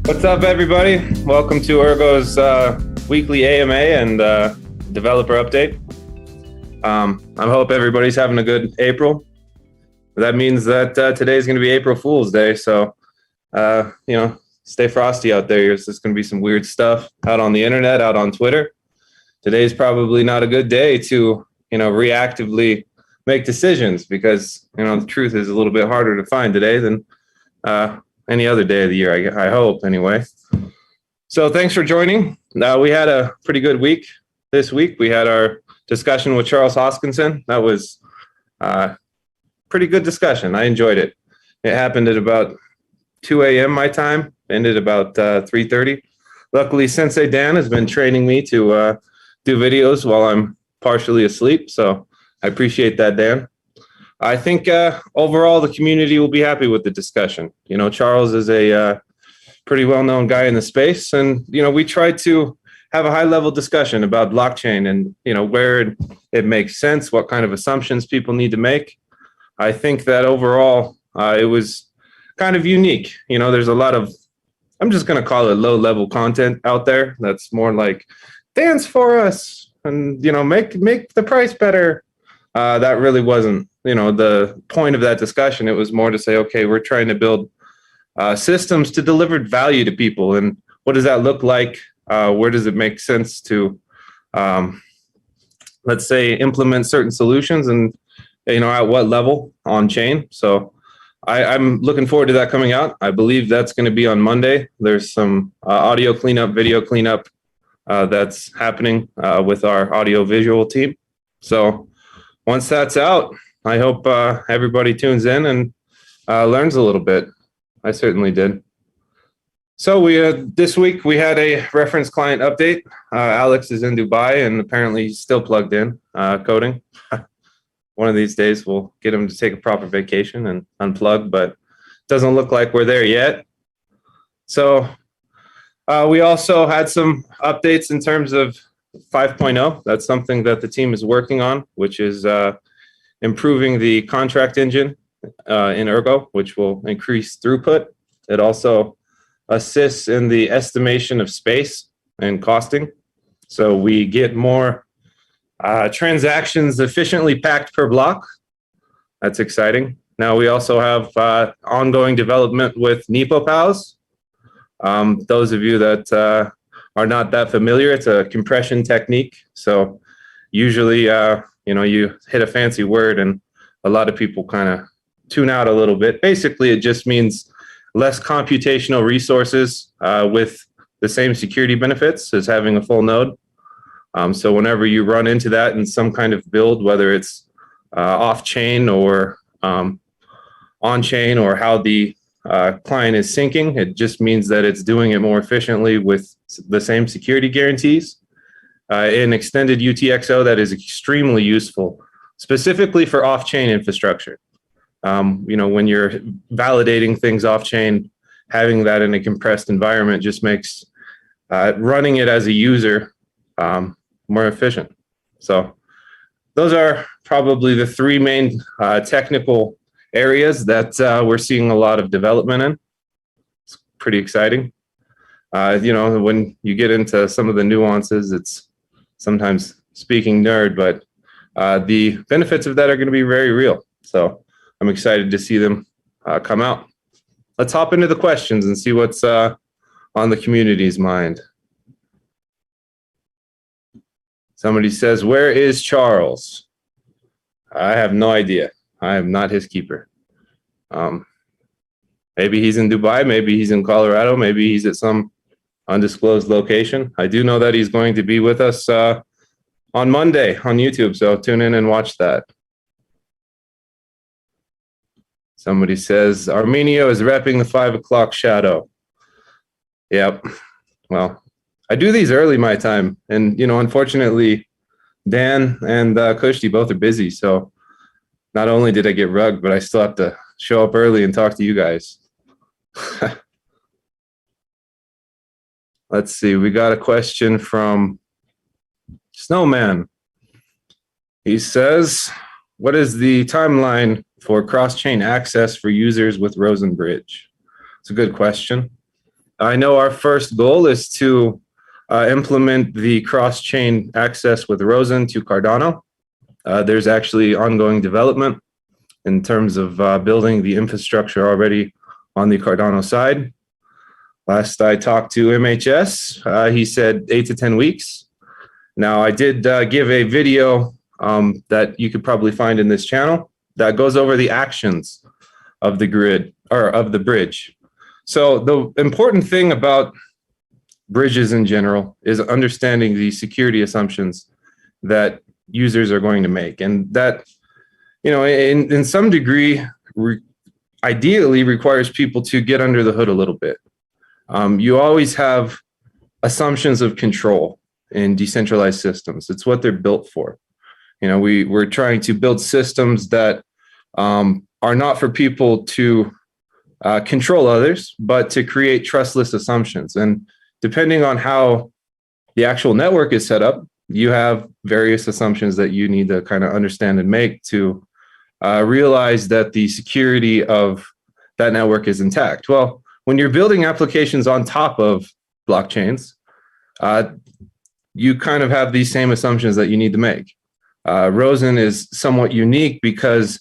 What's up, everybody? Welcome to Ergo's weekly AMA and developer update. I hope everybody's having a good April. That means that today's going to be April Fool's Day, so stay frosty out there. There's going to be some weird stuff out on the internet, out on Twitter. Today's probably not a good day to reactively make decisions because the truth is a little bit harder to find today than any other day of the year, I hope, anyway. So thanks for joining. We had a pretty good week this week. We had our discussion with Charles Hoskinson. That was pretty good discussion. I enjoyed it. It happened at about 2 a.m. my time, ended about 3:30. Luckily, Sensei Dan has been training me to do videos while I'm partially asleep, so I appreciate that, Dan. I think overall the community will be happy with the discussion. Charles is a pretty well-known guy in the space, and we tried to have a high-level discussion about blockchain and where it makes sense, what kind of assumptions people need to make. I think that overall it was kind of unique. There's a lot of, I'm just going to call it low-level content out there that's more like dance for us and make the price better. That really wasn't the point of that discussion. It was more to say, okay, we're trying to build systems to deliver value to people, and what does that look like? Where does it make sense to, let's say, implement certain solutions, and at what level on chain? So I'm looking forward to that coming out. I believe that's going to be on Monday. There's some audio cleanup, video cleanup that's happening with our audio visual team. So once that's out, I hope everybody tunes in and learns a little bit. I certainly did. So this week we had a reference client update. Alex is in Dubai and apparently he's still plugged in coding. One of these days we'll get him to take a proper vacation and unplug, but it doesn't look like we're there yet. So we also had some updates in terms of 5.0. That's something that the team is working on, which is improving the contract engine in Ergo, which will increase throughput. It also assists in the estimation of space and costing. So we get more transactions efficiently packed per block. That's exciting. Now we also have ongoing development with NepoPals. Those of you that are not that familiar, it's a compression technique. So usually, you hit a fancy word and a lot of people kind of tune out a little bit. Basically, it just means less computational resources with the same security benefits as having a full node. So whenever you run into that in some kind of build, whether it's off-chain or on-chain or how the client is syncing, it just means that it's doing it more efficiently with the same security guarantees. In extended UTXO, that is extremely useful, specifically for off-chain infrastructure. When you're validating things off-chain, having that in a compressed environment just makes running it as a user more efficient. So those are probably the three main technical areas that we're seeing a lot of development in. It's pretty exciting. When you get into some of the nuances, it's sometimes speaking nerd, but the benefits of that are going to be very real. So I'm excited to see them come out. Let's hop into the questions and see what's on the community's mind. Somebody says, where is Charles? I have no idea. I am not his keeper. Maybe he's in Dubai, maybe he's in Colorado, maybe he's at some undisclosed location. I do know that he's going to be with us on Monday on YouTube, so tune in and watch that. Somebody says, Armeanio is repping the 5 o'clock shadow. Yep. Well, I do these early my time, and unfortunately, Dan and Kushti both are busy, so not only did I get rugged, but I still have to show up early and talk to you guys. Let's see, we got a question from Snowman. He says, what is the timeline for cross-chain access for users with Rosenbridge? It's a good question. I know our first goal is to implement the cross-chain access with Rosen to Cardano. There's actually ongoing development in terms of building the infrastructure already on the Cardano side. Last I talked to MHS, he said 8 to 10 weeks. Now, I did give a video that you could probably find in this channel that goes over the actions of the grid or of the bridge. So the important thing about bridges in general is understanding the security assumptions that users are going to make, and that, you know, in some degree, ideally requires people to get under the hood a little bit. You always have assumptions of control in decentralized systems. It's what they're built for. You know, we're trying to build systems that are not for people to control others, but to create trustless assumptions. And depending on how the actual network is set up, you have various assumptions that you need to kind of understand and make to realize that the security of that network is intact. Well, when you're building applications on top of blockchains, you kind of have these same assumptions that you need to make. Rosen is somewhat unique because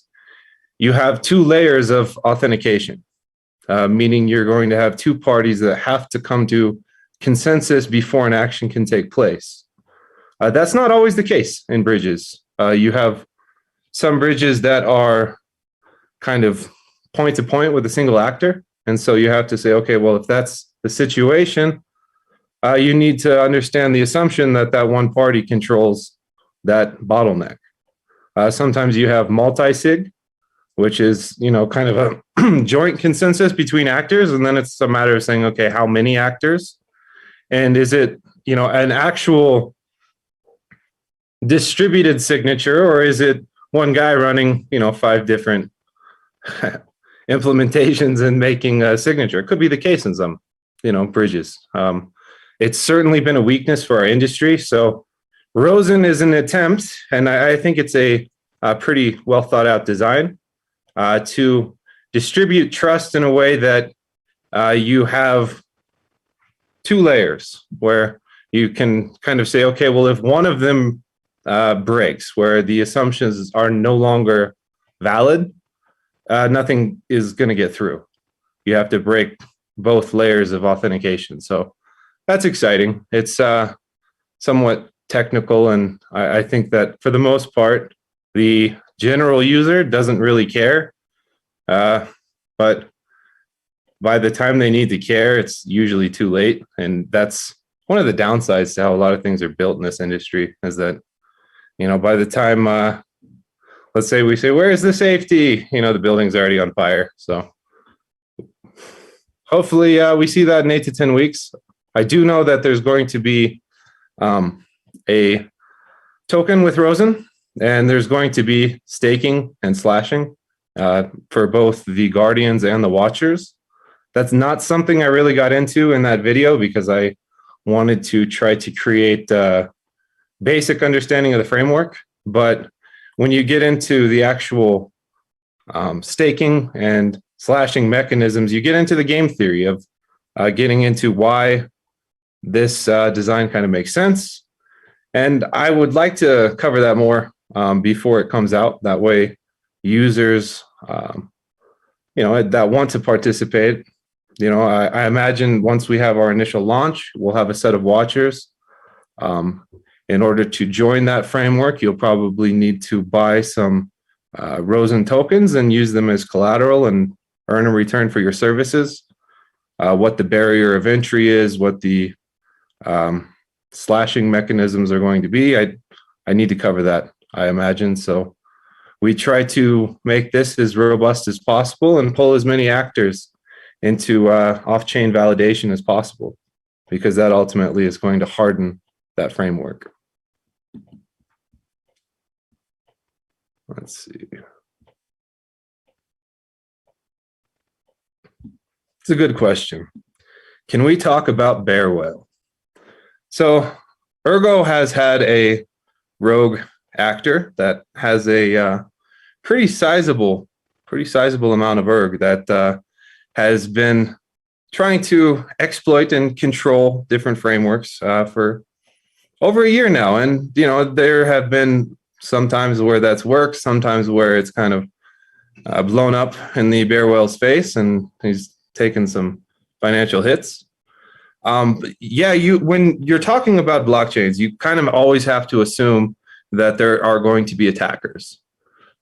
you have two layers of authentication, meaning you're going to have two parties that have to come to consensus before an action can take place. That's not always the case in bridges. You have some bridges that are kind of point to point with a single actor. And so you have to say, okay, well, if that's the situation, you need to understand the assumption that that one party controls that bottleneck. Sometimes you have multi-sig, which is, you know, kind of a joint consensus between actors. And then it's a matter of saying, okay, how many actors? And is it, you know, an actual distributed signature, or is it one guy running, you know, 5 different implementations and making a signature? It could be the case in some, you know, bridges. It's certainly been a weakness for our industry. So Rosen is an attempt, and I think it's a pretty well thought out design to distribute trust in a way that you have 2 layers where you can kind of say, okay, well, if one of them breaks, where the assumptions are no longer valid, nothing is going to get through. You have to break both layers of authentication. So that's exciting. It's somewhat technical, and I think that for the most part, the general user doesn't really care. But by the time they need to care, it's usually too late. And that's one of the downsides to how a lot of things are built in this industry, is that, you know, by the time, let's say we say, where is the safety? You know, the building's already on fire. So hopefully we see that in 8 to 10 weeks. I do know that there's going to be a token with Rosen, and there's going to be staking and slashing for both the Guardians and the Watchers. That's not something I really got into in that video because I wanted to try to create basic understanding of the framework. But when you get into the actual staking and slashing mechanisms, you get into the game theory of getting into why this design kind of makes sense. And I would like to cover that more before it comes out. That way, users, you know, that want to participate, you know, I imagine once we have our initial launch, we'll have a set of watchers. In order to join that framework, you'll probably need to buy some Rosen tokens and use them as collateral and earn a return for your services. What the barrier of entry is, what the slashing mechanisms are going to be. I need to cover that, I imagine. So we try to make this as robust as possible and pull as many actors into off-chain validation as possible, because that ultimately is going to harden that framework. Let's see. It's a good question. Can we talk about bear whale? So Ergo has had a rogue actor that has a pretty sizable amount of ERG that has been trying to exploit and control different frameworks for over a year now. And, there have been some times where that's worked, sometimes where it's kind of blown up in the bear whale's face and he's taken some financial hits. But yeah, when you're talking about blockchains, you kind of always have to assume that there are going to be attackers.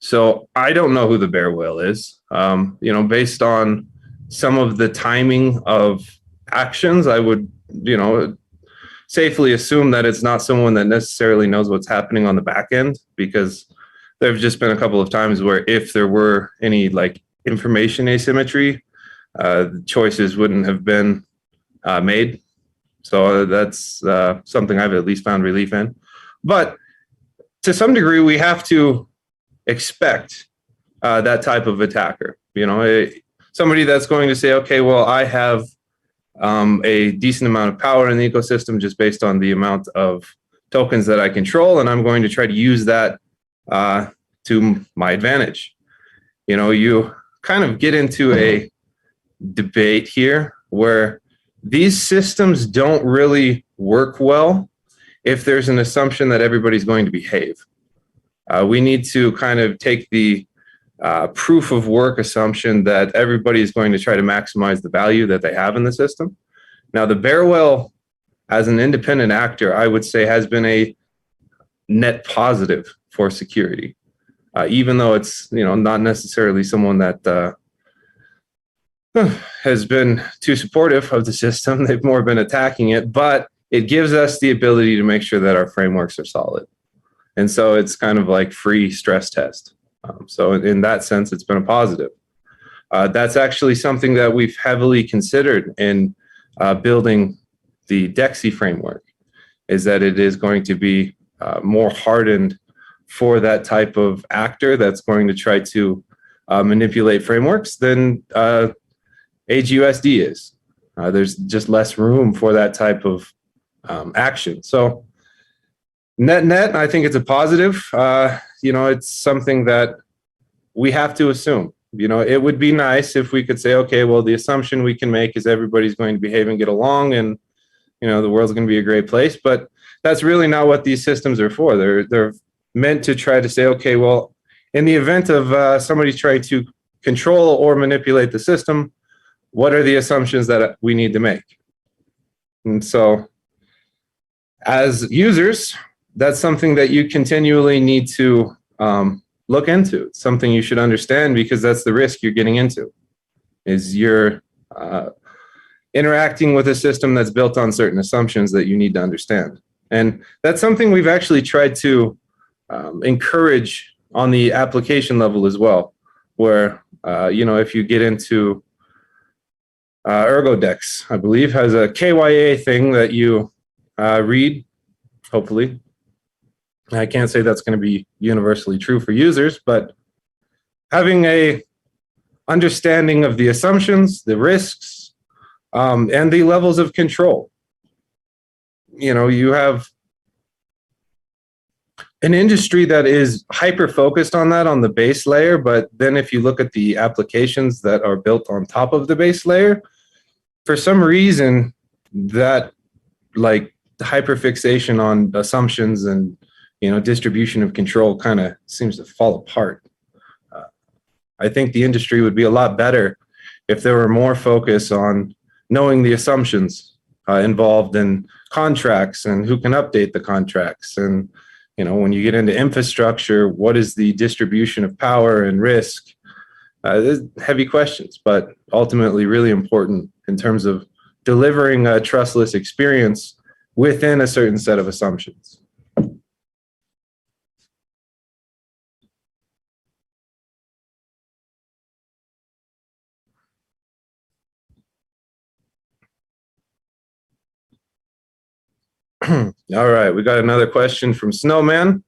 So I don't know who the bear whale is. Based on some of the timing of actions, I would, safely assume that it's not someone that necessarily knows what's happening on the back end, because there have just been a couple of times where if there were any like information asymmetry, choices wouldn't have been made. So that's something I've at least found relief in. But to some degree, we have to expect that type of attacker. Somebody that's going to say, okay, well, I have a decent amount of power in the ecosystem just based on the amount of tokens that I control, and I'm going to try to use that to my advantage. You kind of get into a debate here where these systems don't really work well if there's an assumption that everybody's going to behave. We need to kind of take the proof of work assumption that everybody is going to try to maximize the value that they have in the system. Now, the bear whale, as an independent actor, I would say has been a net positive for security, even though it's not necessarily someone that has been too supportive of the system. They've more been attacking it, but it gives us the ability to make sure that our frameworks are solid. And so it's kind of like free stress test. So in that sense, it's been a positive. That's actually something that we've heavily considered in building the DEXI framework, is that it is going to be more hardened for that type of actor that's going to try to manipulate frameworks than AGUSD is. There's just less room for that type of action. So net, I think it's a positive. It's something that we have to assume. It would be nice if we could say, okay, well, the assumption we can make is everybody's going to behave and get along, and the world's going to be a great place. But that's really not what these systems are for. They're meant to try to say, okay, well, in the event of somebody trying to control or manipulate the system, what are the assumptions that we need to make? And so, as users, that's something that you continually need to look into. It's something you should understand, because that's the risk you're getting into, is you're interacting with a system that's built on certain assumptions that you need to understand. And that's something we've actually tried to encourage on the application level as well, where, if you get into Ergo Dex, I believe, has a KYA thing that you read, hopefully. I can't say that's going to be universally true for users, but having a understanding of the assumptions, the risks, and the levels of control. You have an industry that is hyper-focused on that on the base layer, but then if you look at the applications that are built on top of the base layer, for some reason, that hyperfixation on assumptions and distribution of control kind of seems to fall apart. I think the industry would be a lot better if there were more focus on knowing the assumptions involved in contracts and who can update the contracts. And, when you get into infrastructure, what is the distribution of power and risk? There's heavy questions, but ultimately really important in terms of delivering a trustless experience within a certain set of assumptions. All right, we got another question from Snowman.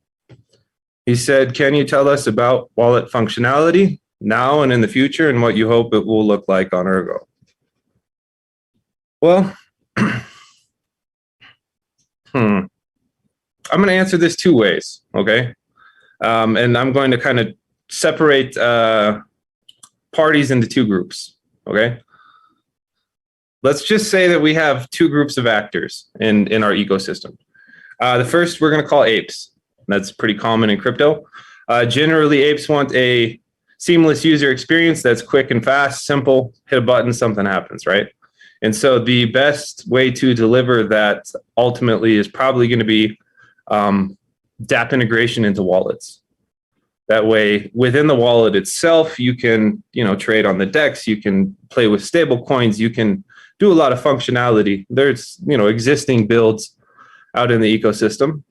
He said, can you tell us about wallet functionality now and in the future, and what you hope it will look like on Ergo? Well, I'm going to answer this two ways, okay? And I'm going to kind of separate parties into two groups, okay? let's just say that we have two groups of actors in our ecosystem. The first we're going to call apes. That's pretty common in crypto. Generally, apes want a seamless user experience that's quick and fast, simple, hit a button, something happens, right? And so the best way to deliver that ultimately is probably going to be dApp integration into wallets. That way, within the wallet itself, you can, trade on the DEX, you can play with stable coins, you can do a lot of functionality. There's, existing builds out in the ecosystem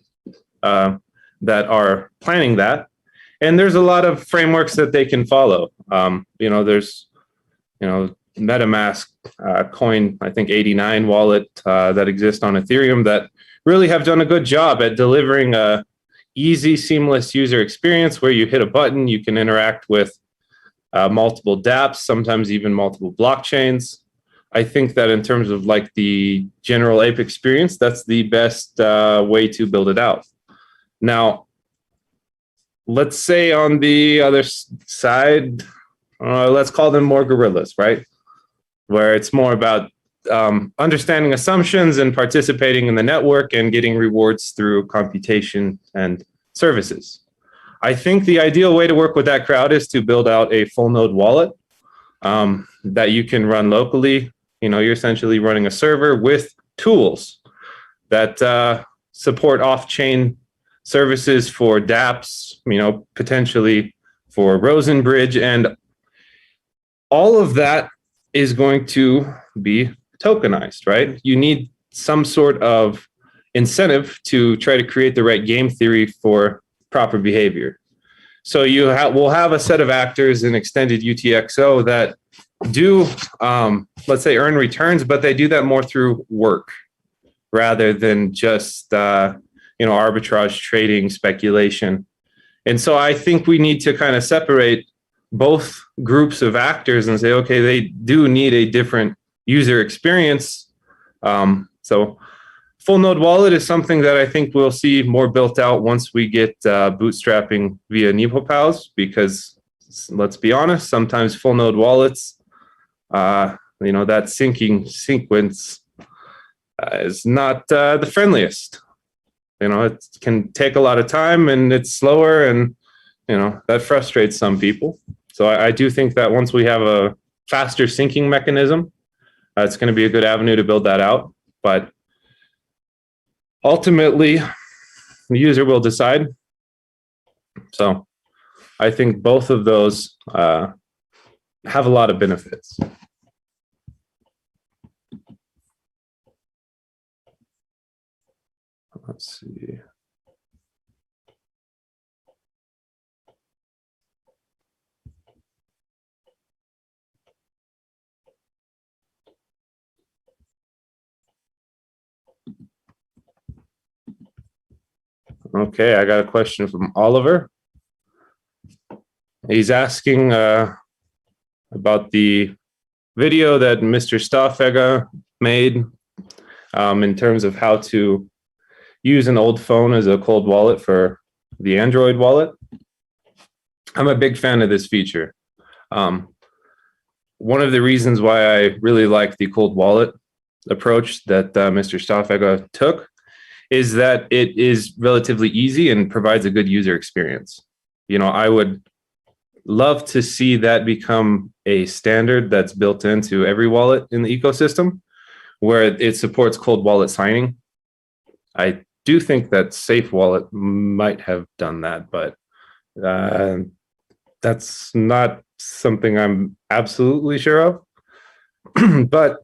that are planning that. And there's a lot of frameworks that they can follow. There's, MetaMask coin, I think 89 wallet that exists on Ethereum that really have done a good job at delivering a easy, seamless user experience where you hit a button, you can interact with multiple dApps, sometimes even multiple blockchains. I think that in terms of like the general ape experience, that's the best way to build it out. Now, let's say on the other side, let's call them more gorillas, right? Where it's more about understanding assumptions and participating in the network and getting rewards through computation and services. I think the ideal way to work with that crowd is to build out a full node wallet that you can run locally. You're essentially running a server with tools that support off-chain services for dApps, potentially for Rosenbridge, and all of that is going to be tokenized, right? You need some sort of incentive to try to create the right game theory for proper behavior. So we'll have a set of actors in extended UTXO that do, let's say, earn returns, but they do that more through work rather than just, arbitrage trading, speculation. And so I think we need to kind of separate both groups of actors and say, okay, they do need a different user experience. So full node wallet is something that I think we'll see more built out once we get bootstrapping via NepoPows, because let's be honest, sometimes full node wallets, that syncing sequence is not the friendliest. It can take a lot of time and it's slower, and that frustrates some people. So I do think that once we have a faster syncing mechanism, it's going to be a good avenue to build that out. But ultimately, the user will decide. So I think both of those have a lot of benefits. Let's see. Okay, I got a question from Oliver. He's asking about the video that Mr. Staffega made in terms of how to use an old phone as a cold wallet for the Android wallet. I'm a big fan of this feature. One of the reasons why I really like the cold wallet approach that Mr. Staffega took is that it is relatively easy and provides a good user experience. I would love to see that become a standard that's built into every wallet in the ecosystem, where it supports cold wallet signing. I do think that Safe Wallet might have done that, but that's not something I'm absolutely sure of. But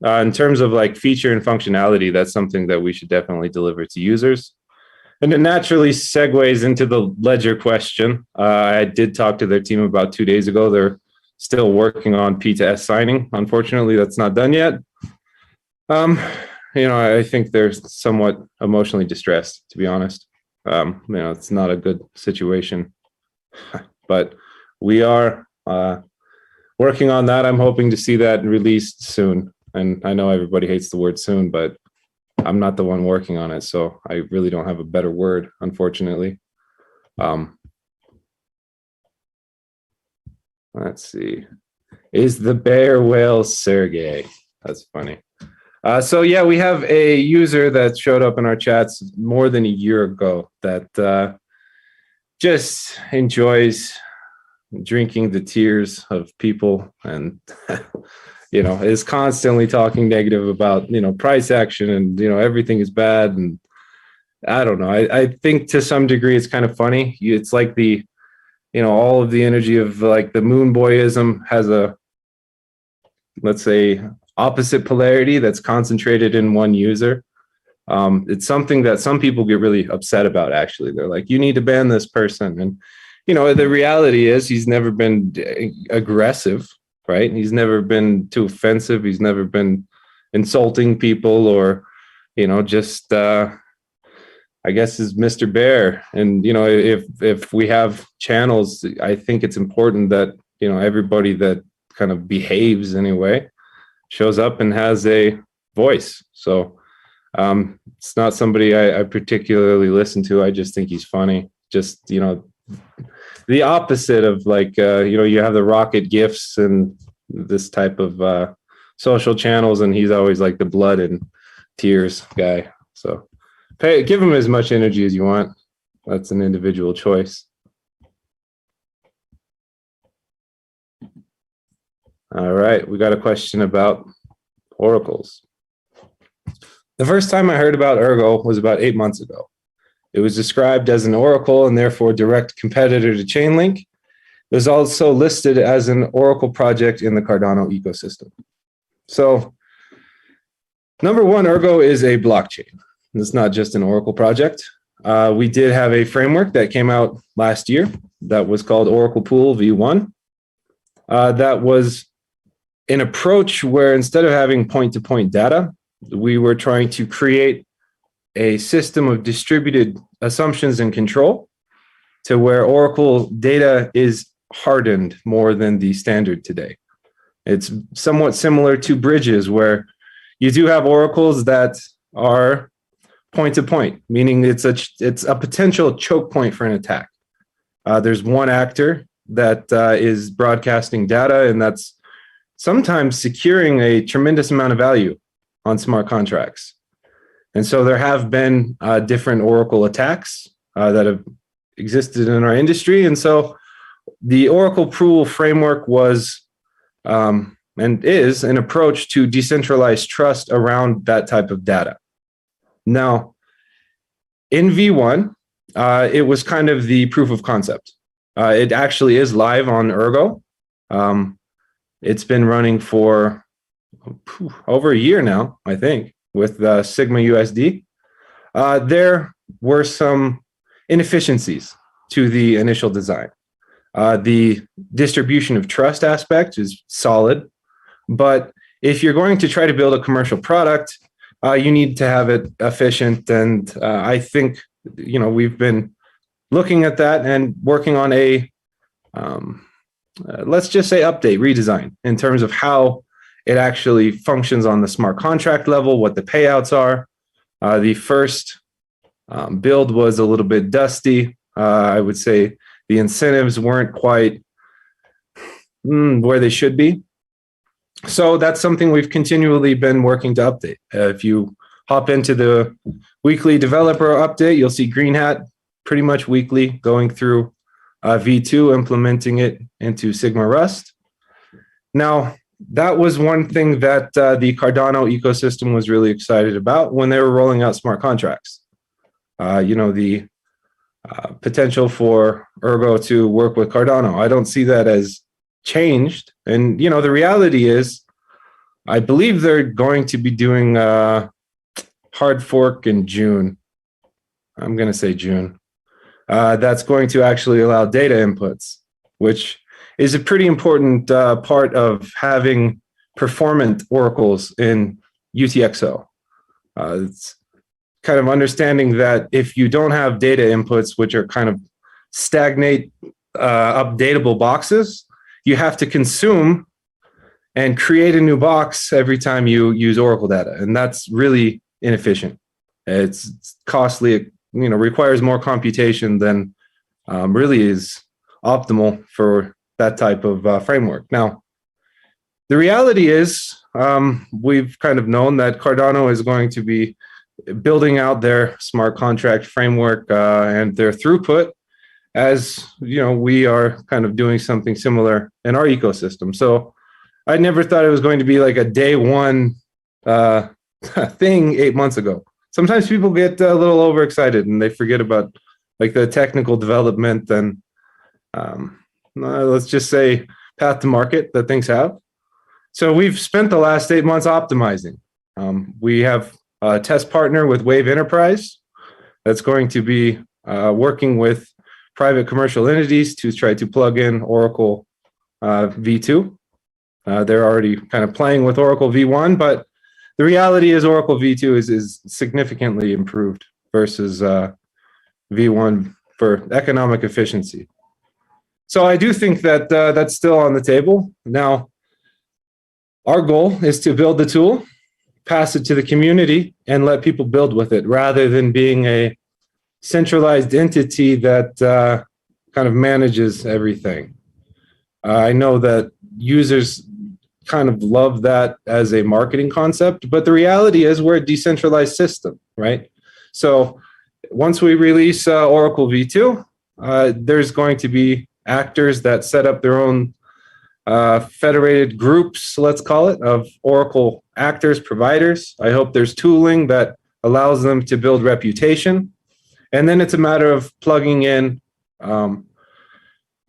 in terms of like feature and functionality, that's something that we should definitely deliver to users. And it naturally segues into the Ledger question. I did talk to their team about 2 days ago. They're still working on P2S signing. Unfortunately, that's not done yet. I think they're somewhat emotionally distressed, to be honest. It's not a good situation. But we are working on that. I'm hoping to see that released soon. And I know everybody hates the word soon, but I'm not the one working on it, so I really don't have a better word, unfortunately. Let's see. Is the bear whale Sergey? That's funny. So yeah, we have a user that showed up in our chats more than a year ago that just enjoys drinking the tears of people and is constantly talking negative about price action and everything is bad. And I don't know, I think to some degree it's kind of funny. It's like the all of the energy of like the moon boyism has a, let's say, opposite polarity that's concentrated in one user. It's something that some people get really upset about. Actually, they're like, you need to ban this person. And the reality is he's never been aggressive, right? He's never been too offensive. He's never been insulting people or just I guess is Mr. Bear. And if we have channels, I think it's important that everybody that kind of behaves anyway shows up and has a voice. So it's not somebody I particularly listen to. I just think he's funny. Just the opposite of like you have the rocket gifts and this type of social channels, and he's always like the blood and tears guy. So give him as much energy as you want. That's an individual choice. All right, we got a question about oracles. The first time I heard about Ergo was about 8 months ago. It was described as an oracle and therefore direct competitor to Chainlink. It was also listed as an oracle project in the Cardano ecosystem. So, number one, Ergo is a blockchain. It's not just an oracle project. We did have a framework that came out last year that was called Oracle Pool V1. That was an approach where instead of having point-to-point data, we were trying to create a system of distributed assumptions and control to where Oracle data is hardened more than the standard today. It's somewhat similar to bridges where you do have oracles that are point-to-point, meaning it's a potential choke point for an attack. There's one actor that is broadcasting data, and that's sometimes securing a tremendous amount of value on smart contracts. And so there have been different Oracle attacks that have existed in our industry. And so the Oracle Pool framework was and is an approach to decentralized trust around that type of data. Now, in V1, it was kind of the proof of concept. It actually is live on Ergo. It's been running for over a year now, I think, with Sigma USD. There were some inefficiencies to the initial design. The distribution of trust aspect is solid, but if you're going to try to build a commercial product, you need to have it efficient. And I think, we've been looking at that and working on a, let's just say update, redesign in terms of how it actually functions on the smart contract level, what the payouts are. The first build was a little bit dusty. I would say the incentives weren't quite where they should be. So that's something we've continually been working to update. If you hop into the weekly developer update, you'll see Green Hat pretty much weekly going through V2, implementing it into Sigma Rust. Now, that was one thing that the Cardano ecosystem was really excited about when they were rolling out smart contracts. The potential for Ergo to work with Cardano, I don't see that as changed. And, the reality is, I believe they're going to be doing hard fork in June. I'm going to say June. That's going to actually allow data inputs, which is a pretty important part of having performant oracles in UTXO. It's kind of understanding that if you don't have data inputs, which are kind of stagnate, updatable boxes, you have to consume and create a new box every time you use Oracle data. And that's really inefficient. It's costly, it requires more computation than really is optimal for that type of framework. Now, The reality is, we've kind of known that Cardano is going to be building out their smart contract framework and their throughput, as you know, we are kind of doing something similar in our ecosystem. So I never thought it was going to be like a day one thing 8 months ago. Sometimes people get a little overexcited and they forget about like the technical development and let's just say path to market that things have. So we've spent the last 8 months optimizing. We have a test partner with Wave Enterprise that's going to be working with private commercial entities to try to plug in Oracle V2. They're already kind of playing with Oracle V1, but the reality is Oracle V2 is significantly improved versus V1 for economic efficiency. So I do think that that's still on the table. Now, our goal is to build the tool, pass it to the community, and let people build with it, rather than being a centralized entity that kind of manages everything. I know that users kind of love that as a marketing concept, but the reality is we're a decentralized system, right? So once we release Oracle V2, there's going to be actors that set up their own federated groups, let's call it, of Oracle actors, providers. I hope there's tooling that allows them to build reputation. And then it's a matter of plugging in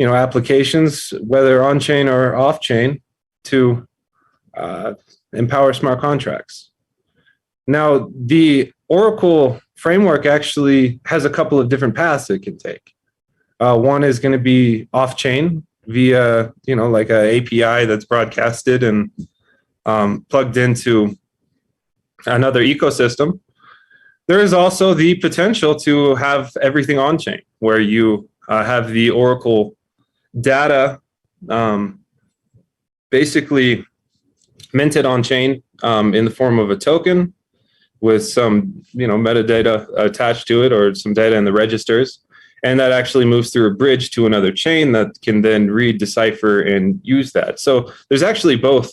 applications, whether on-chain or off-chain, to empower smart contracts. Now, the Oracle framework actually has a couple of different paths it can take. One is going to be off-chain via, like a API that's broadcasted and plugged into another ecosystem. There is also the potential to have everything on-chain, where you have the Oracle data basically minted on-chain in the form of a token with some metadata attached to it, or some data in the registers. And that actually moves through a bridge to another chain that can then read, decipher, and use that. So there's actually both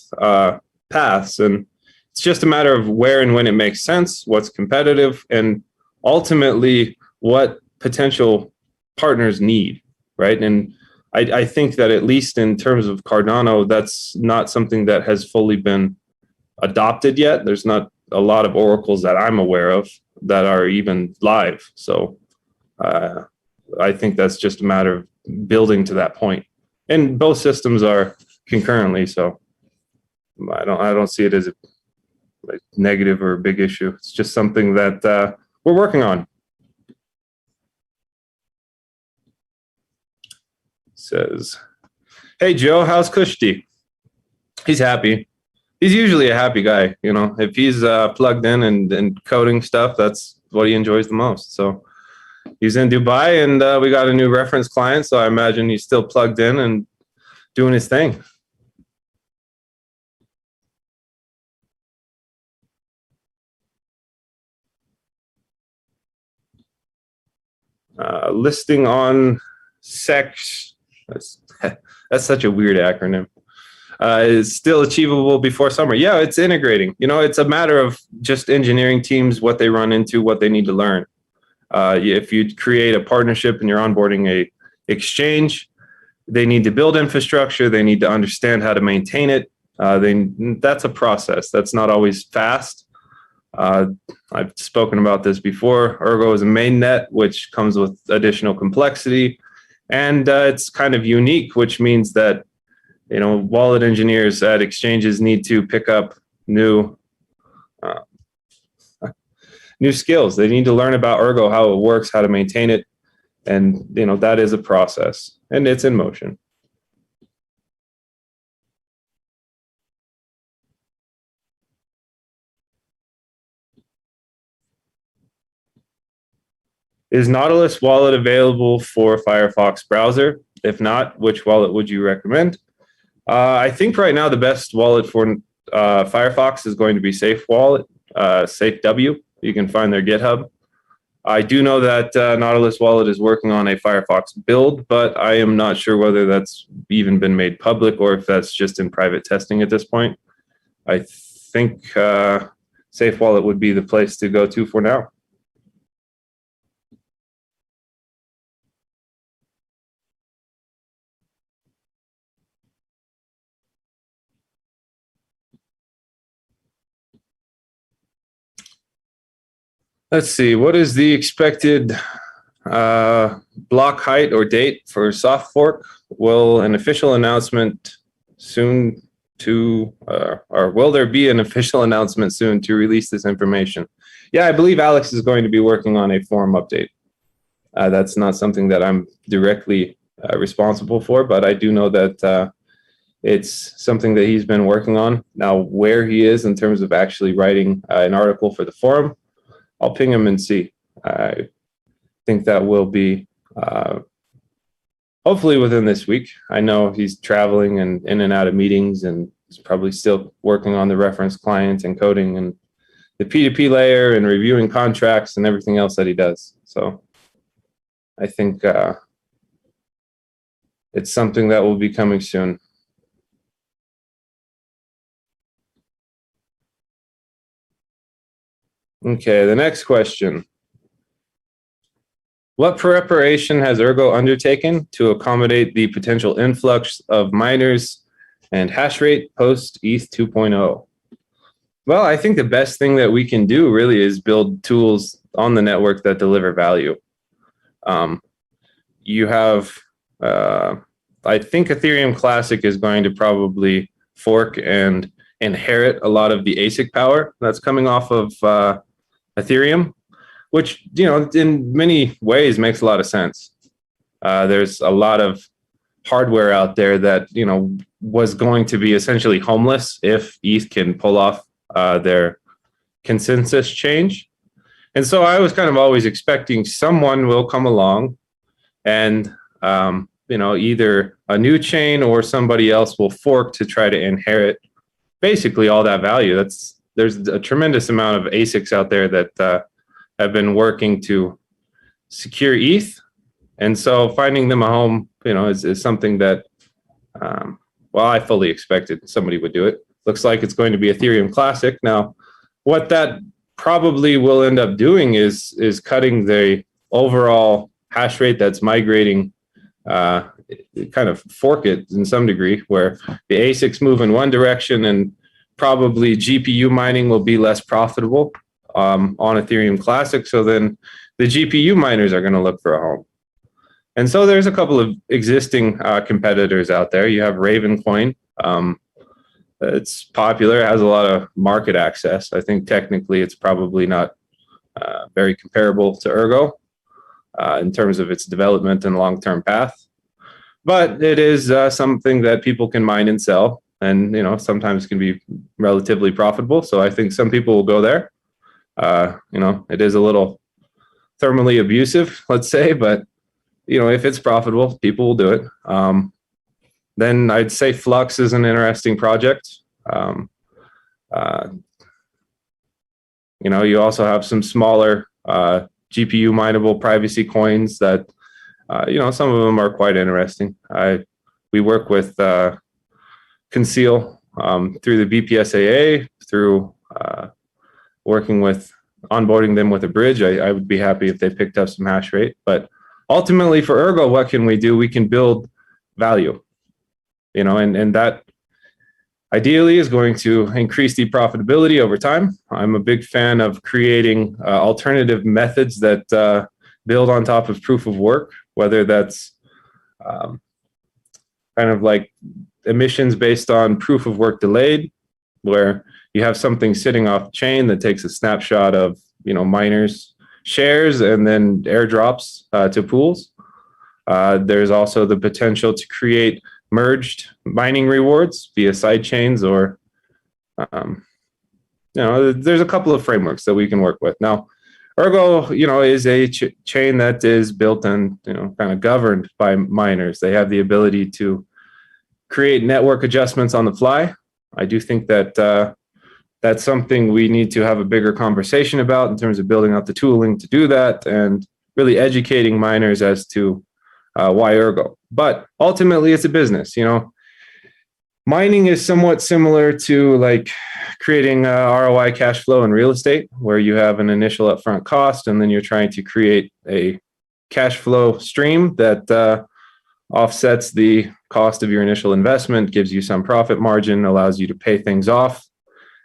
paths, and it's just a matter of where and when it makes sense, what's competitive, and ultimately what potential partners need, right? And I think that at least in terms of Cardano, that's not something that has fully been adopted yet. There's not a lot of oracles that I'm aware of that are even live. So I think that's just a matter of building to that point. And both systems are concurrently, so I don't see it as a negative or a big issue. It's just something that we're working on. Says, hey Joe, how's Kushti? He's happy. He's usually a happy guy, If he's plugged in and coding stuff, that's what he enjoys the most. So he's in Dubai, and we got a new reference client, so I imagine he's still plugged in and doing his thing. Listing on SEX, that's such a weird acronym, is still achievable before summer. Yeah, it's integrating. It's a matter of just engineering teams, what they run into, what they need to learn. If you create a partnership and you're onboarding a exchange, they need to build infrastructure. They need to understand how to maintain it. That's a process. That's not always fast. I've spoken about this before. Ergo is a mainnet, which comes with additional complexity. And it's kind of unique, which means that, wallet engineers at exchanges need to pick up new skills. They need to learn about Ergo, how it works, how to maintain it. And, that is a process, and it's in motion. Is Nautilus wallet available for Firefox browser? If not, which wallet would you recommend? I think right now the best wallet for Firefox is going to be Safe Wallet, SafeW. You can find their GitHub. I do know that Nautilus Wallet is working on a Firefox build, but I am not sure whether that's even been made public or if that's just in private testing at this point. I think Safe Wallet would be the place to go to for now. Let's see, what is the expected block height or date for soft fork? Will an official announcement soon to, or will there be an official announcement soon to release this information? Yeah, I believe Alex is going to be working on a forum update. That's not something that I'm directly responsible for, but I do know that it's something that he's been working on. Now, where he is in terms of actually writing an article for the forum, I'll ping him and see. I think that will be hopefully within this week. I know he's traveling and in and out of meetings, and he's probably still working on the reference client and coding and the P2P layer and reviewing contracts and everything else that he does. So I think it's something that will be coming soon. Okay, the next question. What preparation has Ergo undertaken to accommodate the potential influx of miners and hash rate post ETH 2.0? Well, I think the best thing that we can do really is build tools on the network that deliver value. You have, I think Ethereum Classic is going to probably fork and inherit a lot of the ASIC power that's coming off of Ethereum, which, you know, in many ways makes a lot of sense. There's a lot of hardware out there that, you know, was going to be essentially homeless if ETH can pull off their consensus change. And so I was kind of always expecting someone will come along and, you know, either a new chain or somebody else will fork to try to inherit basically all that value. There's a tremendous amount of ASICs out there that have been working to secure ETH. And so finding them a home, you know, is something that, well, I fully expected somebody would do it. Looks like it's going to be Ethereum Classic. Now, what that probably will end up doing is cutting the overall hash rate that's migrating, kind of fork it in some degree, where the ASICs move in one direction and probably GPU mining will be less profitable on Ethereum Classic. So then the GPU miners are going to look for a home. And so there's a couple of existing competitors out there. You have Ravencoin. It's popular, has a lot of market access. I think technically it's probably not very comparable to Ergo in terms of its development and long-term path. But it is something that people can mine and sell, and, you know, sometimes can be relatively profitable. So I think some people will go there. You know, it is a little thermally abusive, let's say, but, you know, if it's profitable, people will do it. Then I'd say Flux is an interesting project. You know, you also have some smaller GPU mineable privacy coins that, you know, some of them are quite interesting. We work with Conceal through the BPSAA, through working with onboarding them with a bridge. I would be happy if they picked up some hash rate. But ultimately for Ergo, what can we do? We can build value, you know, and that ideally is going to increase the profitability over time. I'm a big fan of creating alternative methods that build on top of proof of work, whether that's kind of like emissions based on proof of work delayed, where you have something sitting off chain that takes a snapshot of, you know, miners' shares and then airdrops to pools. There's also the potential to create merged mining rewards via side chains, or, you know, there's a couple of frameworks that we can work with. Now, Ergo, you know, is a chain that is built and, you know, kind of governed by miners. They have the ability to create network adjustments on the fly. I do think that that's something we need to have a bigger conversation about in terms of building out the tooling to do that and really educating miners as to why Ergo. But ultimately, it's a business. Mining is somewhat similar to like creating ROI cash flow in real estate, where you have an initial upfront cost, and then you're trying to create a cash flow stream that offsets the cost of your initial investment, gives you some profit margin, allows you to pay things off,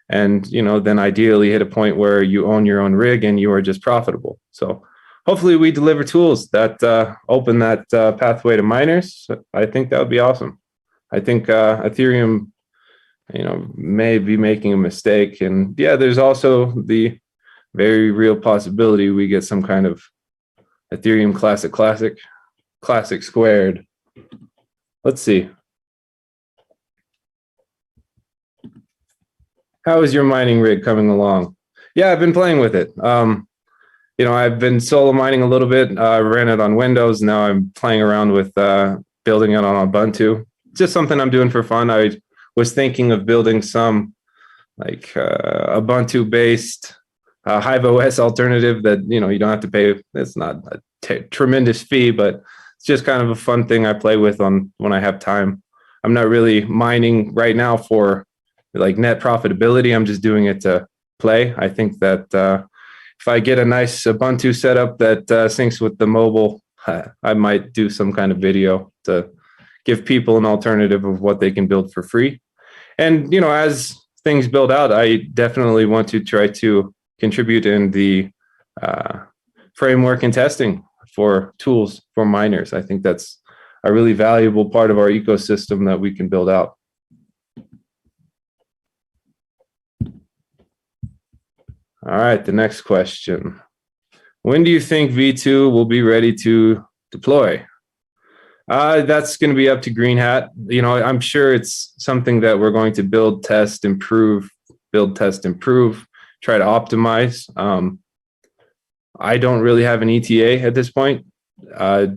and then ideally hit a point where you own your own rig and you are just profitable. So hopefully we deliver tools that open that pathway to miners. I think that would be awesome. I think Ethereum, may be making a mistake. And yeah, there's also the very real possibility we get some kind of Ethereum classic squared. Let's see. How is your mining rig coming along? Yeah, I've been playing with it. I've been solo mining a little bit. I ran it on Windows. Now I'm playing around with building it on Ubuntu. Just something I'm doing for fun. I was thinking of building some like Ubuntu based Hive OS alternative that you don't have to pay. It's not a tremendous fee, but it's just kind of a fun thing I play with on when I have time. I'm not really mining right now for like net profitability. I'm just doing it to play. I think that if I get a nice Ubuntu setup that syncs with the mobile, I might do some kind of video to give people an alternative of what they can build for free. And, as things build out, I definitely want to try to contribute in the framework and testing for tools for miners. I think that's a really valuable part of our ecosystem that we can build out. All right, the next question. When do you think V2 will be ready to deploy? That's going to be up to Green Hat. I'm sure it's something that we're going to build, test, improve, try to optimize. I don't really have an ETA at this point.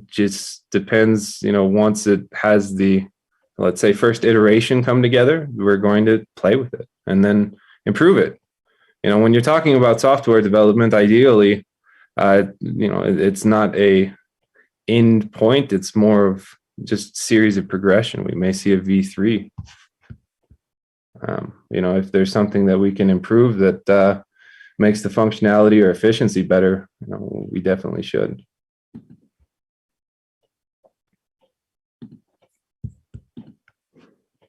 Just depends, once it has the, let's say, first iteration come together, we're going to play with it and then improve it. When you're talking about software development, ideally, it's not a end point. It's more of just series of progression. We may see a V3. If there's something that we can improve that makes the functionality or efficiency better, we definitely should.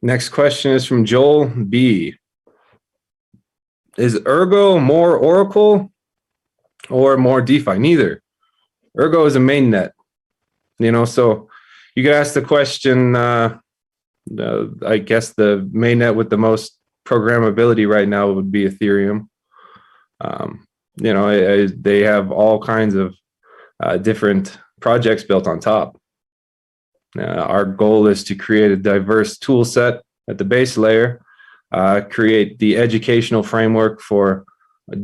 Next question is from Joel B. Is Ergo more Oracle or more DeFi? Neither. Ergo is a mainnet, so you could ask the question, I guess the mainnet with the most programmability right now would be Ethereum. They have all kinds of different projects built on top. Our goal is to create a diverse tool set at the base layer, create the educational framework for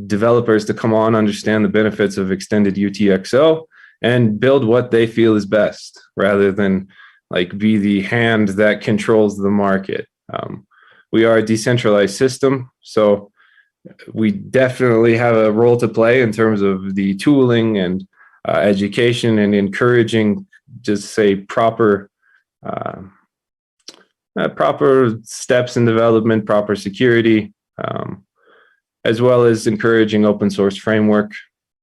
developers to come on, understand the benefits of extended UTXO, and build what they feel is best, rather than like be the hand that controls the market. We are a decentralized system, so we definitely have a role to play in terms of the tooling and education and encouraging, just say, proper steps in development, proper security, as well as encouraging open source framework.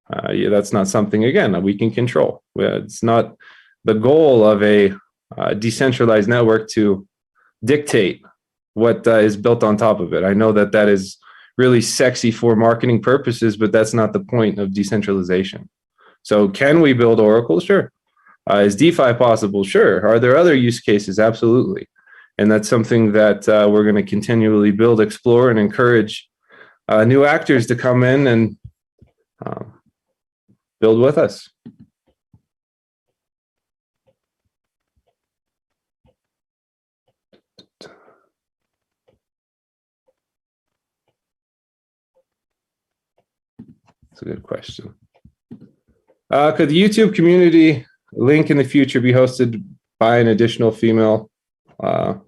That's not something, again, that we can control. It's not the goal of a decentralized network to dictate what is built on top of it. I know that that is really sexy for marketing purposes, but that's not the point of decentralization. So can we build Oracle? Sure. Is DeFi possible? Sure. Are there other use cases? Absolutely. And that's something that we're going to continually build, explore, and encourage new actors to come in and build with us. That's a good question. Could the YouTube community link in the future be hosted by an additional female or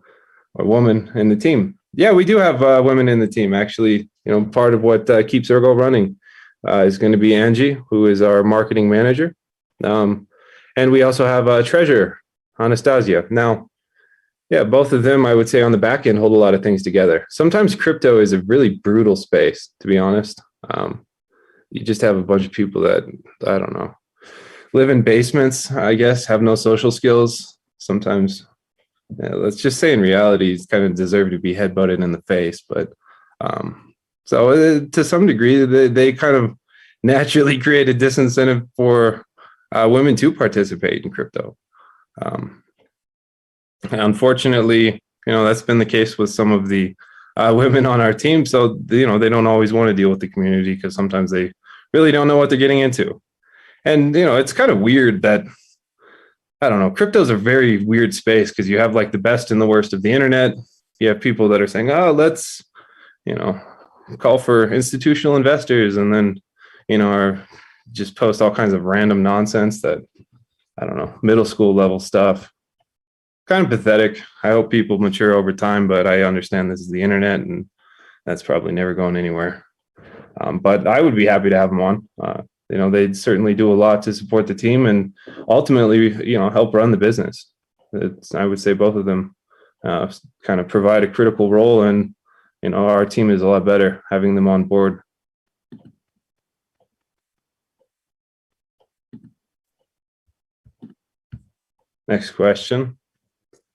woman in the team? Yeah, we do have women in the team. Actually, part of what keeps Ergo running is going to be Angie, who is our marketing manager. And we also have a treasurer, Anastasia. Now, yeah, both of them, I would say on the back end, hold a lot of things together. Sometimes crypto is a really brutal space, to be honest. You just have a bunch of people that, I don't know, live in basements, I guess, have no social skills. Sometimes, let's just say in reality, it's kind of deserve to be headbutted in the face. But so to some degree, they kind of naturally create a disincentive for women to participate in crypto. Unfortunately, that's been the case with some of the women on our team. So, they don't always want to deal with the community because sometimes they really don't know what they're getting into. And, it's kind of weird that, I don't know, crypto is a very weird space because you have like the best and the worst of the internet. You have people that are saying, oh, let's, call for institutional investors, and then, are just post all kinds of random nonsense that, I don't know, middle school level stuff. Kind of pathetic. I hope people mature over time, but I understand this is the internet and that's probably never going anywhere. But I would be happy to have them on. They'd certainly do a lot to support the team and ultimately, help run the business. I would say both of them kind of provide a critical role, and, our team is a lot better having them on board. Next question.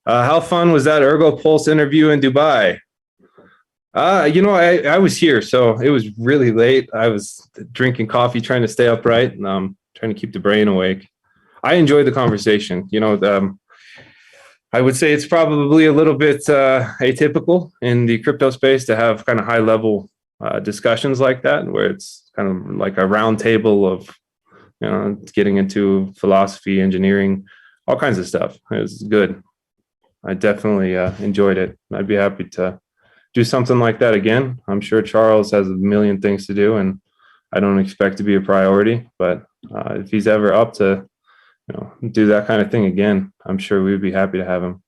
How fun was that Ergo Pulse interview in Dubai? I was here, so it was really late. I was drinking coffee, trying to stay upright, and trying to keep the brain awake. I enjoyed the conversation. I would say it's probably a little bit atypical in the crypto space to have kind of high level discussions like that, where it's kind of like a round table of, getting into philosophy, engineering, all kinds of stuff. It was good. I definitely enjoyed it. I'd be happy to do something like that again. I'm sure Charles has a million things to do, and I don't expect to be a priority. But if he's ever up to, do that kind of thing again, I'm sure we'd be happy to have him.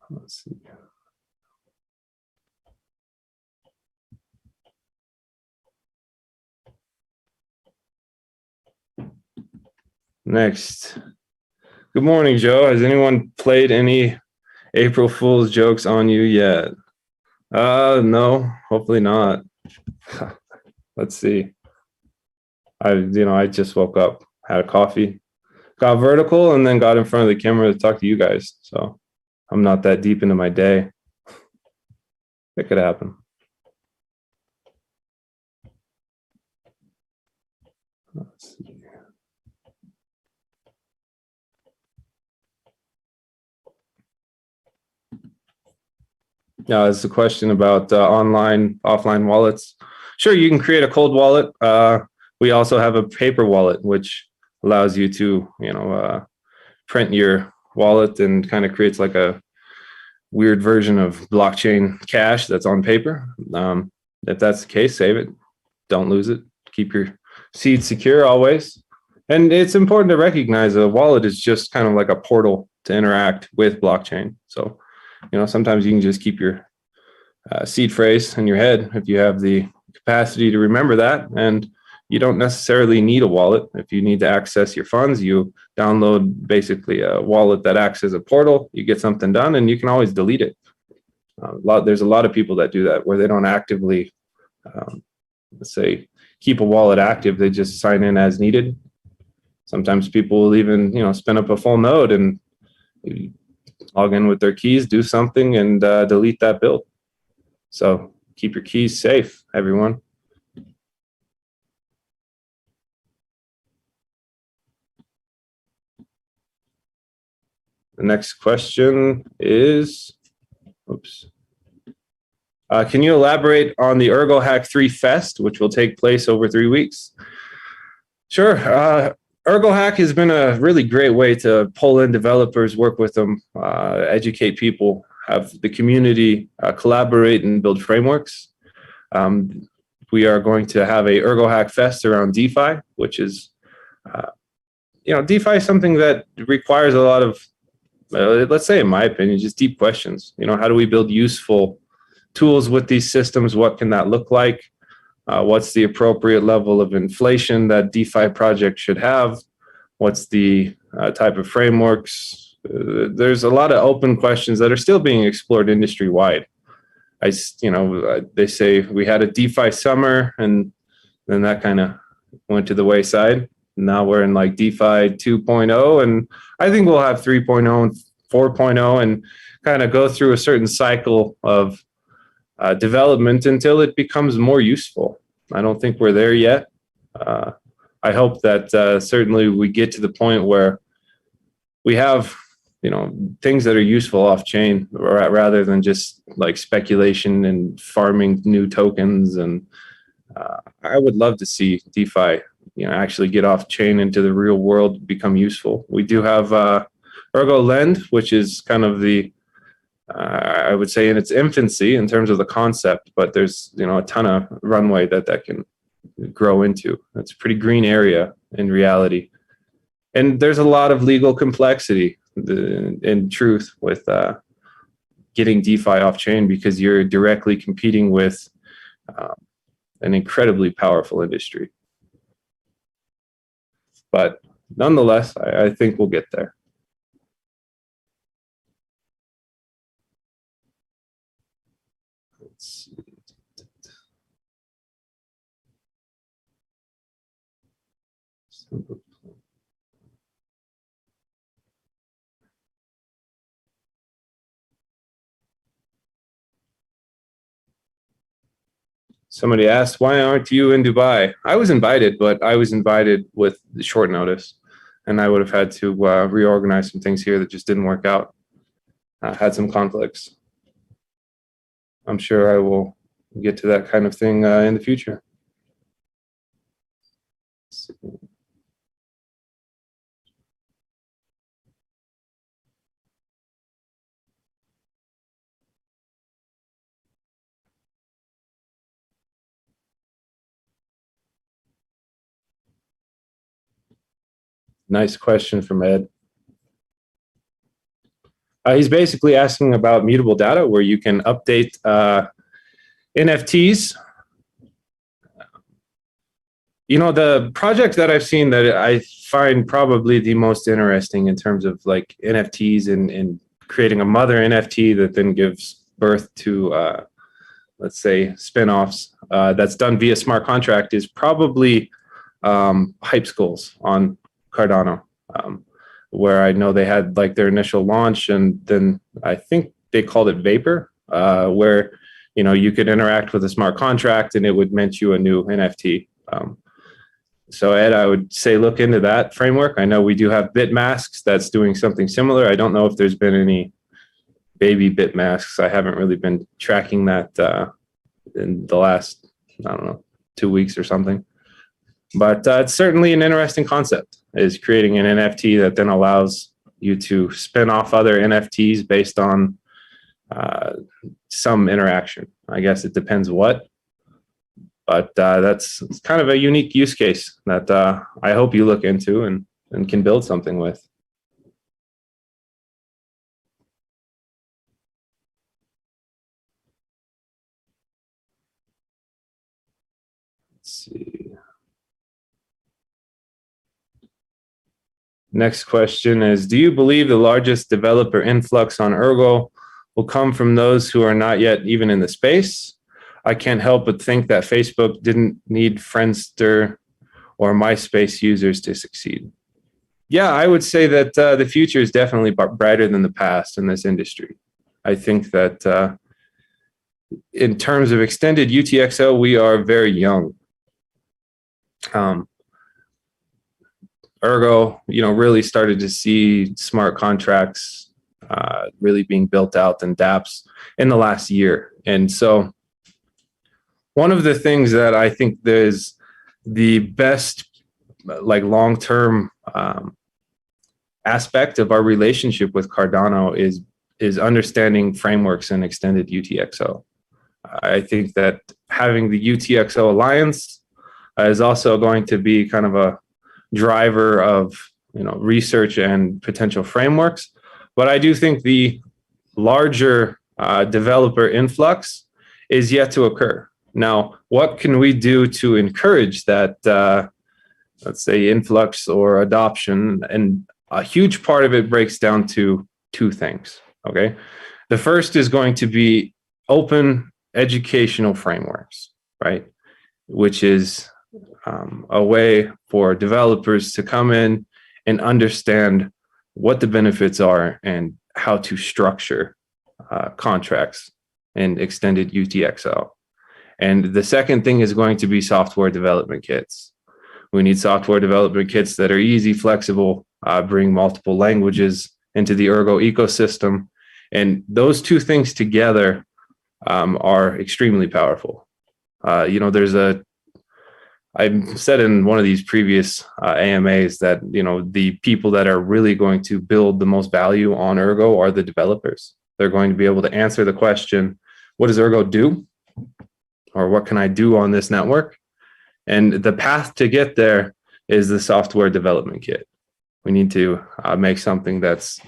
Let's see. Next. Good morning, Joe. Has anyone played any April Fool's jokes on you yet? No, hopefully not. Let's see. I just woke up, had a coffee, got vertical, and then got in front of the camera to talk to you guys. So I'm not that deep into my day. It could happen. Let's see. Now, it's a question about online, offline wallets. Sure, you can create a cold wallet. We also have a paper wallet, which allows you to, print your wallet and kind of creates like a weird version of blockchain cash that's on paper. If that's the case, save it. Don't lose it. Keep your seed secure always. And it's important to recognize a wallet is just kind of like a portal to interact with blockchain. So, sometimes you can just keep your seed phrase in your head if you have the capacity to remember that. And you don't necessarily need a wallet. If you need to access your funds, you download basically a wallet that acts as a portal. You get something done, and you can always delete it. There's a lot of people that do that where they don't actively, let's say, keep a wallet active. They just sign in as needed. Sometimes people will even, spin up a full node and log in with their keys, do something, and delete that build. So keep your keys safe, everyone. The next question is, can you elaborate on the Ergo Hack 3 Fest, which will take place over 3 weeks? Sure. Ergo Hack has been a really great way to pull in developers, work with them, educate people, have the community collaborate and build frameworks. We are going to have a Ergo Hack Fest around DeFi, which is, DeFi is something that requires a lot of, let's say, in my opinion, just deep questions. How do we build useful tools with these systems, what can that look like? What's the appropriate level of inflation that DeFi project should have? What's the type of frameworks? There's a lot of open questions that are still being explored industry-wide. They say we had a DeFi summer, and then that kind of went to the wayside. Now we're in like DeFi 2.0, and I think we'll have 3.0 and 4.0 and kind of go through a certain cycle of development until it becomes more useful. I don't think we're there yet. I hope that certainly we get to the point where we have, things that are useful off chain rather than just like speculation and farming new tokens. And I would love to see DeFi, actually get off chain into the real world, become useful. We do have Ergo Lend, which is kind of the, I would say in its infancy in terms of the concept, but there's, a ton of runway that can grow into. It's a pretty green area in reality. And there's a lot of legal complexity in truth with getting DeFi off chain, because you're directly competing with an incredibly powerful industry. But nonetheless, I think we'll get there. Let's see. Somebody asked, why aren't you in Dubai? I was invited, but I was invited with short notice, and I would have had to reorganize some things here that just didn't work out. Had some conflicts. I'm sure I will get to that kind of thing in the future. Let's see. Nice question from Ed. He's basically asking about mutable data, where you can update NFTs. The project that I've seen that I find probably the most interesting in terms of like NFTs and creating a mother NFT that then gives birth to, let's say, spin-offs that's done via smart contract is probably Hype Schools on Cardano, where I know they had like their initial launch, and then I think they called it Vapor, where you could interact with a smart contract and it would mint you a new NFT. So Ed, I would say look into that framework. I know we do have BitMasks that's doing something similar. I don't know if there's been any baby BitMasks. I haven't really been tracking that in the last, 2 weeks or something. But it's certainly an interesting concept, is creating an NFT that then allows you to spin off other NFTs based on some interaction. I guess it depends what, but that's kind of a unique use case that I hope you look into and can build something with. Let's see. Next question is, do you believe the largest developer influx on Ergo will come from those who are not yet even in the space? I can't help but think that Facebook didn't need Friendster or MySpace users to succeed. Yeah, I would say that the future is definitely brighter than the past in this industry. I think that in terms of extended UTXO, we are very young. Ergo, really started to see smart contracts really being built out and dApps in the last year. And so one of the things that I think there's the best like long-term aspect of our relationship with Cardano is understanding frameworks and extended UTXO. I think that having the UTXO Alliance is also going to be kind of a driver of research and potential frameworks. But I do think the larger developer influx is yet to occur. Now, what can we do to encourage that, let's say, influx or adoption? And a huge part of it breaks down to two things, okay? The first is going to be open educational frameworks, right? Which is a way for developers to come in and understand what the benefits are and how to structure contracts in extended UTXO. And the second thing is going to be software development kits. We need software development kits that are easy, flexible, bring multiple languages into the Ergo ecosystem. And those two things together are extremely powerful. I've said in one of these previous AMAs that, the people that are really going to build the most value on Ergo are the developers. They're going to be able to answer the question, what does Ergo do? Or what can I do on this network? And the path to get there is the software development kit. We need to make something that's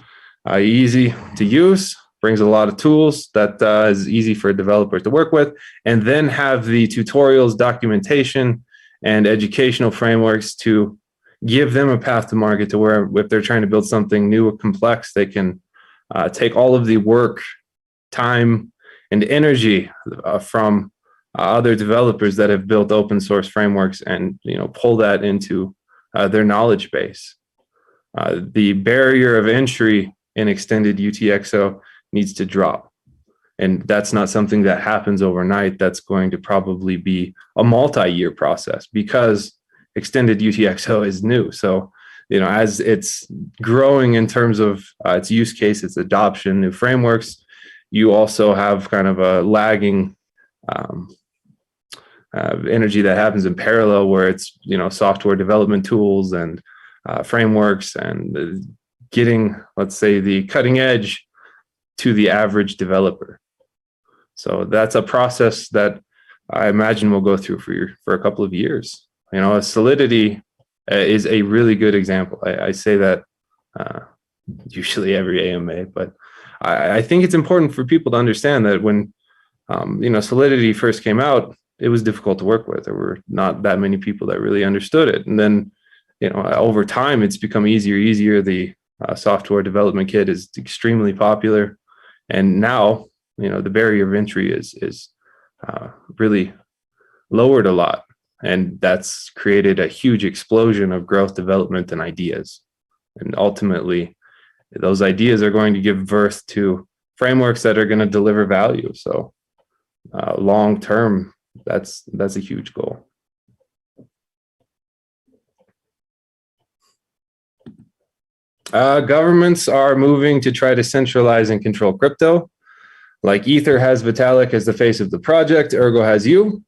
easy to use, brings a lot of tools that is easy for developers to work with, and then have the tutorials, documentation, and educational frameworks to give them a path to market to where if they're trying to build something new or complex, they can take all of the work, time, and energy from other developers that have built open source frameworks and pull that into their knowledge base. The barrier of entry in extended UTXO needs to drop. And that's not something that happens overnight. That's going to probably be a multi-year process because extended UTXO is new. So, as it's growing in terms of its use case, its adoption, new frameworks, you also have kind of a lagging energy that happens in parallel where it's, software development tools and frameworks and getting, let's say, the cutting edge to the average developer. So that's a process that I imagine we'll go through for a couple of years. Solidity is a really good example. I say that usually every AMA, but I think it's important for people to understand that when Solidity first came out, it was difficult to work with. There were not that many people that really understood it. And then, over time, it's become easier. The software development kit is extremely popular. And now, the barrier of entry is really lowered a lot. And that's created a huge explosion of growth, development, and ideas. And ultimately, those ideas are going to give birth to frameworks that are going to deliver value. So long term, that's a huge goal. Governments are moving to try to centralize and control crypto. Like Ether has Vitalik as the face of the project, Ergo has you.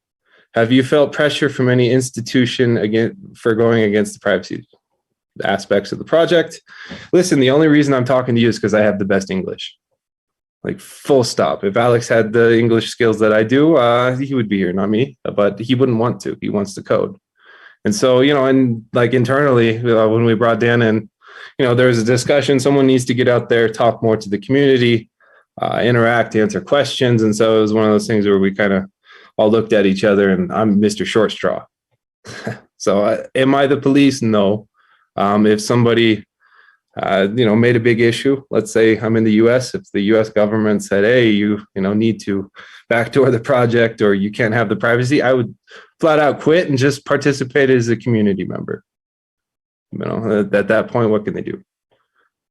Have you felt pressure from any institution for going against the privacy aspects of the project? Listen, the only reason I'm talking to you is because I have the best English. Like full stop. If Alex had the English skills that I do, he would be here, not me. But he wouldn't want to. He wants to code. And so, and like internally, when we brought Dan in, there was a discussion. Someone needs to get out there, talk more to the community, interact, answer questions. And so it was one of those things where we kind of all looked at each other, and I'm Mr. Short Straw. So am I the police? No. If somebody, made a big issue, let's say I'm in the US, if the US government said, hey, you need to backdoor the project or you can't have the privacy, I would flat out quit and just participate as a community member. At that point, what can they do?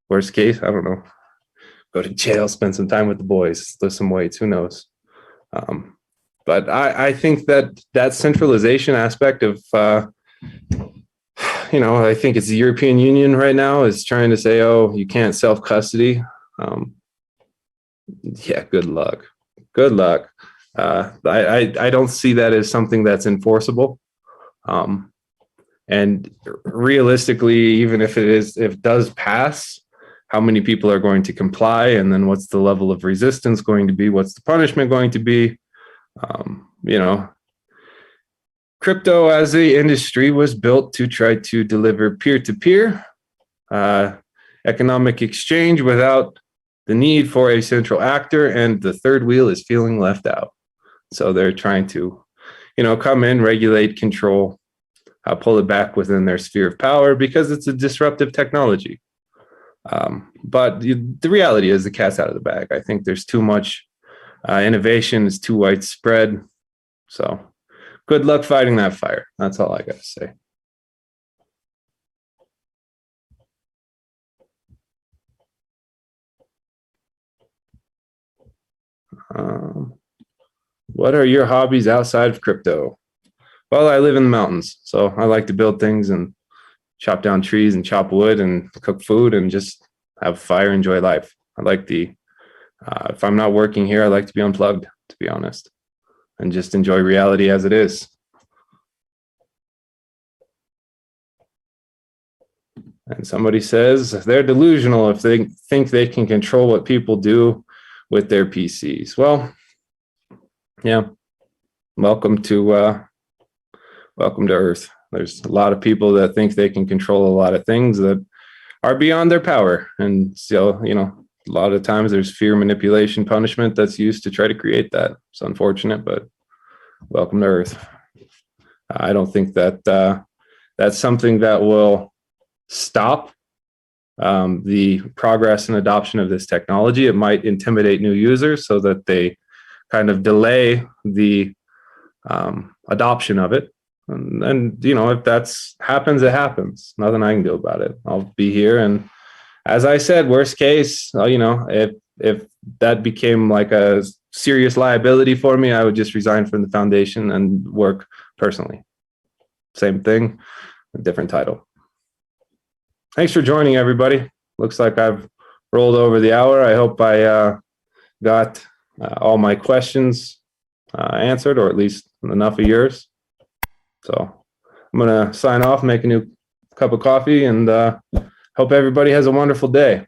Worst case, I don't know. Go to jail, spend some time with the boys, lift some weights, who knows? But I think that centralization aspect of, I think it's the European Union right now is trying to say, oh, you can't self-custody. Yeah, good luck. Good luck. I don't see that as something that's enforceable. And realistically, even if it does pass, how many people are going to comply? And then what's the level of resistance going to be? What's the punishment going to be? Crypto as an industry was built to try to deliver peer-to-peer economic exchange without the need for a central actor, and the third wheel is feeling left out. So they're trying to, come in, regulate, control, pull it back within their sphere of power because it's a disruptive technology. But the reality is the cat's out of the bag. I think there's too much innovation is too widespread. So good luck fighting that fire. That's all I got to say. What are your hobbies outside of crypto? Well, I live in the mountains, so I like to build things and chop down trees and chop wood and cook food and just have fire, enjoy life. I like if I'm not working here, I like to be unplugged, to be honest, and just enjoy reality as it is. And somebody says they're delusional if they think they can control what people do with their PCs. Well, yeah, welcome to Earth. There's a lot of people that think they can control a lot of things that are beyond their power. And so, a lot of times there's fear, manipulation, punishment that's used to try to create that. It's unfortunate, but welcome to Earth. I don't think that that's something that will stop the progress and adoption of this technology. It might intimidate new users so that they kind of delay the adoption of it. And if that's happens, it happens. Nothing I can do about it. I'll be here. And as I said, worst case, if that became like a serious liability for me, I would just resign from the foundation and work personally. Same thing, a different title. Thanks for joining, everybody. Looks like I've rolled over the hour. I hope I got all my questions answered, or at least enough of yours. So I'm going to sign off, make a new cup of coffee, and hope everybody has a wonderful day.